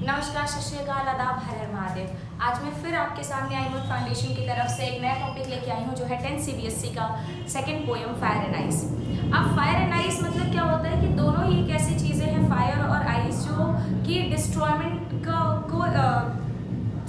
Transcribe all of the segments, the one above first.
नमस्कार, सत श्री अकाल, आदाब, हर हर महादेव। आज मैं फिर आपके सामने आई हूँ फाउंडेशन की तरफ से एक नया टॉपिक लेके आई हूँ जो है 10th CBSE का second poem fire and ice. अब फायर एंड आइस मतलब क्या होता है कि दोनों ही एक ऐसी चीज़ें हैं, फायर और आइस, जो कि डिस्ट्रॉयमेंट को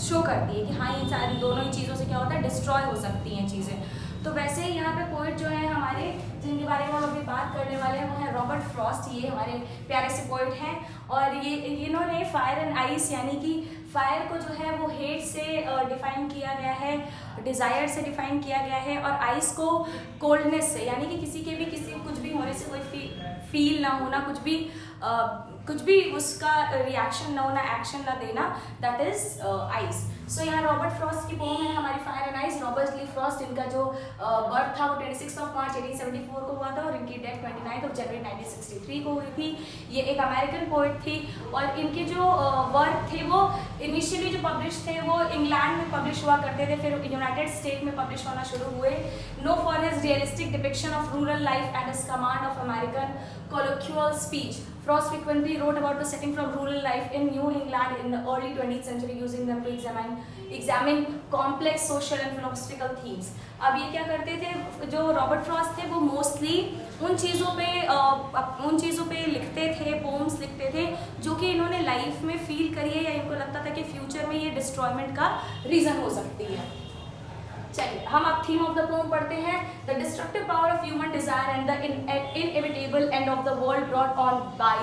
शो करती है कि हाँ, ये सारी दोनों ही चीज़ों से क्या होता है, डिस्ट्रॉय हो सकती हैं चीज़ें। तो वैसे ही यहाँ पे पोइट जो है हमारे, जिनके बारे में हम अभी बात करने वाले हैं, वो है रॉबर्ट फ्रॉस्ट। ये हमारे प्यारे से पोइट हैं और ये इन्होंने फायर एंड आइस यानी कि फायर को जो है वो हेट से डिफाइन किया गया है, डिज़ायर से डिफाइन किया गया है, और आइस को कोल्डनेस से, यानी कि किसी कुछ भी होने से कोई फील ना होना, कुछ भी उसका रिएक्शन ना होना, एक्शन ना देना, दैट इज आइस। सो यहाँ रॉबर्ट फ्रॉस्ट की पोम है हमारी fire and ice. Robert Lee Frost, इनका जो बर्थ था वो 26 मार्च 1874 को हुआ था और इनकी डेथ 29 जनवरी 1963 को हुई थी। ये एक अमेरिकन पोइट थी और इनके जो वर्क थे वो इनिशियली जो पब्लिश थे वो इंग्लैंड में पब्लिश हुआ करते थे, फिर यूनाइटेड स्टेट में पब्लिश होना शुरू हुए। Known for his realistic depiction of rural life and his command of American colloquial speech, Frost frequently wrote about the setting from rural life in New England in the early 20th century, using them to examine complex social and philosophical themes. अब ये क्या करते थे, जो Robert Frost थे वो mostly उन चीज़ों पे लिखते थे, पोम्स लिखते थे जो कि इन्होंने लाइफ में फील करी है या इनको लगता था कि फ्यूचर में ये डिस्ट्रॉयमेंट का रीज़न हो सकती है। चलिए हम अब थीम ऑफ द पोम पढ़ते हैं। The destructive power of human desire and the inevitable end of the world brought on by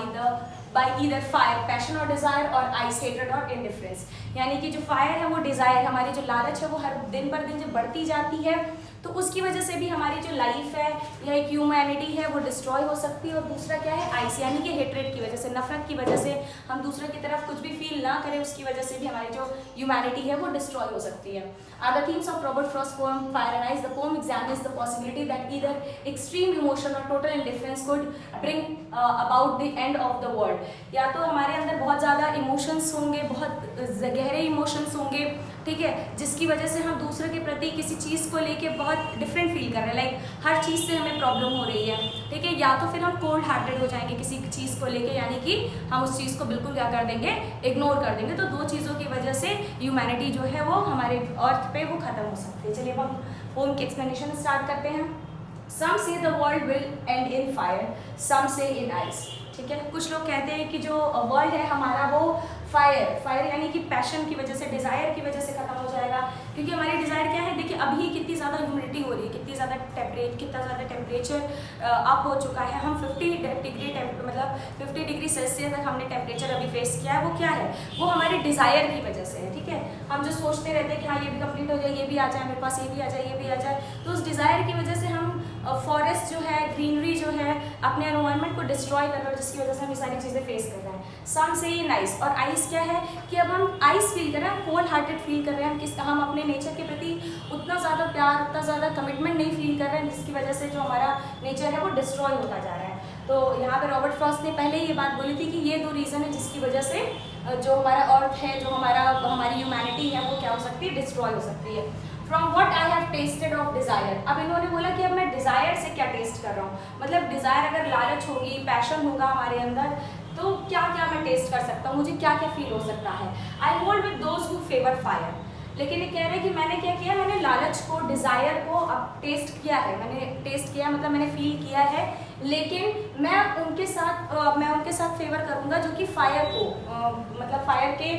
either fire, passion और डिजायर, और आइस, हेट्रेड और इंडिफरेंस। यानी कि जो फायर है वो डिजायर, हमारी जो लालच है वो हर दिन पर दिन जब बढ़ती जाती है तो उसकी वजह से भी हमारी जो लाइफ है या एक ह्यूमैनिटी है वो डिस्ट्रॉय हो सकती है। और दूसरा क्या है, आइस, यानी कि हेट्रेड की वजह से, नफरत की वजह से, हम दूसरे की तरफ कुछ भी फील ना करें उसकी वजह से भी हमारी जो ह्यूमैनिटी है वो डिस्ट्रॉय हो सकती है। Are the themes of Robert Frost poem fire and ice. The poem examines the possibility that either extreme emotion or total indifference could bring about the end of the world. या तो हमारे अंदर बहुत ज़्यादा emotions होंगे, बहुत गहरे emotions होंगे, ठीक है, जिसकी वजह से हम दूसरे के प्रति किसी चीज़ को लेके बहुत डिफरेंट फील कर रहे हैं, लाइक हर चीज़ से हमें प्रॉब्लम हो रही है, ठीक है। या तो फिर हम कोल्ड हार्टेड हो जाएंगे किसी चीज़ को लेके, यानी कि हम उस चीज़ को बिल्कुल क्या कर देंगे, इग्नोर कर देंगे। तो दो चीज़ों की वजह से ह्यूमैनिटी जो है वो हमारे अर्थ पे वो खत्म हो सकती है। चलिए अब हम पोम की एक्सप्लेनेशन स्टार्ट करते हैं। Some say the world will end in fire, some say in ice, ठीक है। कुछ लोग कहते हैं कि जो वर्ल्ड है हमारा वो फायर यानी कि पैशन की वजह से, डिज़ायर की वजह से खत्म हो जाएगा। क्योंकि हमारी डिज़ायर क्या है, देखिए अभी कितनी ज़्यादा ह्यूमिडिटी हो रही है, कितना ज़्यादा टेम्परेचर अप हो चुका है। हम 50 डिग्री सेल्सियस तक हमने टेम्परेचर अभी फेस किया है। वो क्या है, वो हमारी डिज़ायर की वजह से है, ठीक है। हम जो सोचते रहते हैं कि हाँ ये भी कंप्लीट हो जाए, ये भी आ जाए मेरे पास, ये भी आ जाए, ये भी आ जाए, तो उस डिज़ायर की वजह से हम फॉरेस्ट जो है, ग्रीनरी जो है, अपने एनवायरनमेंट को डिस्ट्रॉय कर रहे हैं, जिसकी वजह से हम ये सारी चीज़ें फेस कर रहे हैं। सम से इन आइस, और आइस क्या है कि अब हम आइस फील कर रहे हैं, कोल्ड हार्टेड फील कर रहे हैं, हम अपने नेचर के प्रति उतना ज़्यादा प्यार, उतना ज़्यादा कमिटमेंट नहीं फील कर रहे हैं, जिसकी वजह से जो हमारा नेचर है वो डिस्ट्रॉय होता जा रहा है। तो यहाँ पर रॉबर्ट फ्रॉस्ट ने पहले ये बात बोली थी कि ये दो रीज़न है जिसकी वजह से जो हमारा अर्थ है, जो हमारी ह्यूमैनिटी है वो क्या हो सकती है, डिस्ट्रॉय हो सकती है। From what I have tested of desire. अब इन्होंने बोला कि अब मैं डिज़ायर से क्या टेस्ट कर रहा हूँ, मतलब डिज़ायर अगर लालच होगी, पैशन होगा हमारे अंदर, तो क्या क्या मैं टेस्ट कर सकता हूँ, मुझे क्या क्या फील हो सकता है। I hold with those who favour fire. लेकिन ये कह रहे हैं कि मैंने क्या किया, मैंने लालच को, डिज़ायर को अब टेस्ट किया है, मतलब मैंने फील किया है, लेकिन मैं उनके साथ फेवर करूँगा जो कि फायर को मतलब फायर के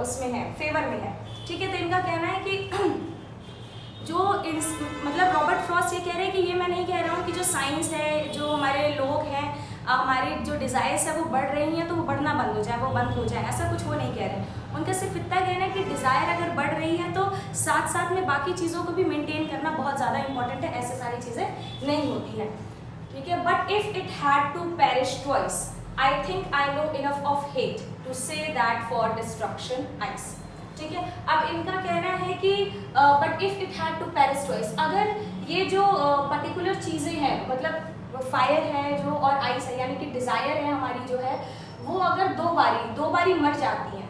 उसमें है, फेवर में है, ठीक है। तो इनका कहना है कि मतलब रॉबर्ट फ्रॉस्ट ये कह रहे हैं कि ये मैं नहीं कह रहा हूँ कि जो साइंस है, जो हमारे लोग हैं, हमारे जो डिज़ायर्स है वो बढ़ रही हैं तो वो बढ़ना बंद हो जाए, वो बंद हो जाए, ऐसा कुछ वो नहीं कह रहे हैं। उनका सिर्फ इतना कहना है कि डिज़ायर अगर बढ़ रही है तो साथ साथ में बाकी चीज़ों को भी मेंटेन करना बहुत ज़्यादा इंपॉर्टेंट है, ऐसे सारी चीज़ें नहीं होती हैं, ठीक है। But if it had to perish twice, I think I know enough of hate to say that for destruction ice, ठीक है। अब इनका कहना है कि but if it had to perish twice, अगर ये जो पर्टिकुलर चीज़ें हैं, मतलब फायर है जो और आइस है, यानी कि डिज़ायर है हमारी जो है, वो अगर दो बारी मर जाती हैं,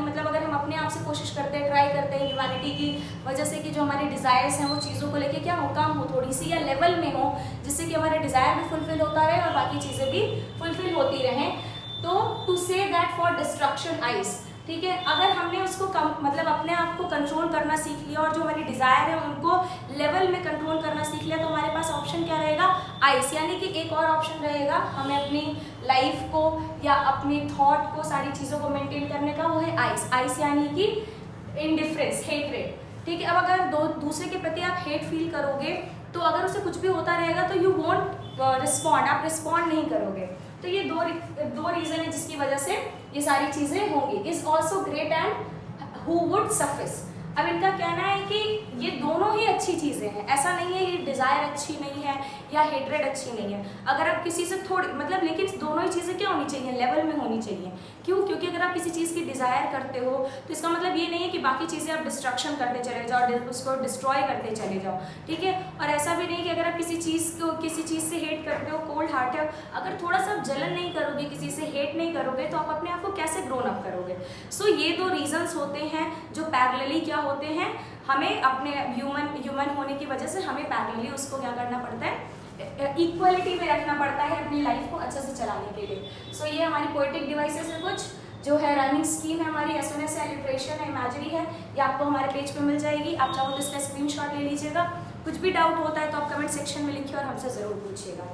मतलब अगर हम अपने आप से कोशिश करते हैं, ट्राई करते हैं ह्यूमैनिटी की वजह से कि जो हमारे डिज़ायर्स हैं वो चीज़ों को लेके क्या हो, कम हो थोड़ी सी या लेवल में हो, जिससे कि हमारे डिज़ायर भी फुलफिल होता रहे और बाकी चीज़ें भी फुलफिल होती रहें, तो to say that for destruction ice, ठीक है, अगर हमने उसको मतलब अपने आप को कंट्रोल करना सीख लिया और जो हमारी डिज़ायर है उनको लेवल में कंट्रोल करना सीख लिया, तो हमारे पास ऑप्शन क्या रहेगा, आइस। यानी कि एक और ऑप्शन रहेगा हमें अपनी लाइफ को या अपनी थॉट को, सारी चीज़ों को मेंटेन करने का, वो है आइस। आइस यानी कि इनडिफरेंस, हेटरेट, ठीक है। अब अगर दूसरे के प्रति आप हेट फील करोगे तो अगर उसे कुछ भी होता रहेगा तो यू वोंट रिस्पॉन्ड, आप रिस्पॉन्ड नहीं करोगे। तो ये दो रीज़न है जिसकी वजह से ये सारी चीज़ें होंगी। Is also great and who would suffice. अब इनका कहना है कि ये दोनों ही अच्छी चीज़ें हैं, ऐसा नहीं है ये डिज़ायर अच्छी नहीं है या हेट्रेड अच्छी नहीं है। अगर आप किसी से थोड़ी मतलब, लेकिन दोनों ही चीज़ें क्या होनी चाहिए, लेवल में होनी चाहिए। क्यों? क्योंकि अगर आप किसी चीज़ की डिज़ायर करते हो तो इसका मतलब ये नहीं है कि बाकी चीज़ें आप डिस्ट्रक्शन करते चले जाओ, उसको डिस्ट्रॉय करते चले जाओ, ठीक है। और ऐसा भी नहीं कि अगर आप किसी चीज़ से हेट करते हो, कोल्ड हार्ट है, अगर थोड़ा सा जलन नहीं करोगे, किसी से हेट नहीं करोगे, तो आप अपने आप को कैसे ग्रोन अप करोगे। सो ये दो रीजंस होते हैं जो पैरेलली क्या होते हैं, हमें अपने ह्यूमन होने की वजह से हमें पैरेलली उसको क्या करना पड़ता है, इक्वलिटी में रखना पड़ता है अपनी लाइफ को अच्छे से चलाने के लिए। सो ये हमारी पोएटिक डिवाइसेस है, कुछ जो है राइमिंग स्कीम है हमारी, एसएनएस है, लिटरेशन है, इमेजरी है, ये आपको हमारे पेज पे मिल जाएगी। आप चाहो तो इसका स्क्रीनशॉट ले लीजिएगा। कुछ भी डाउट होता है तो आप कमेंट सेक्शन में लिखिए और हमसे ज़रूर पूछिएगा।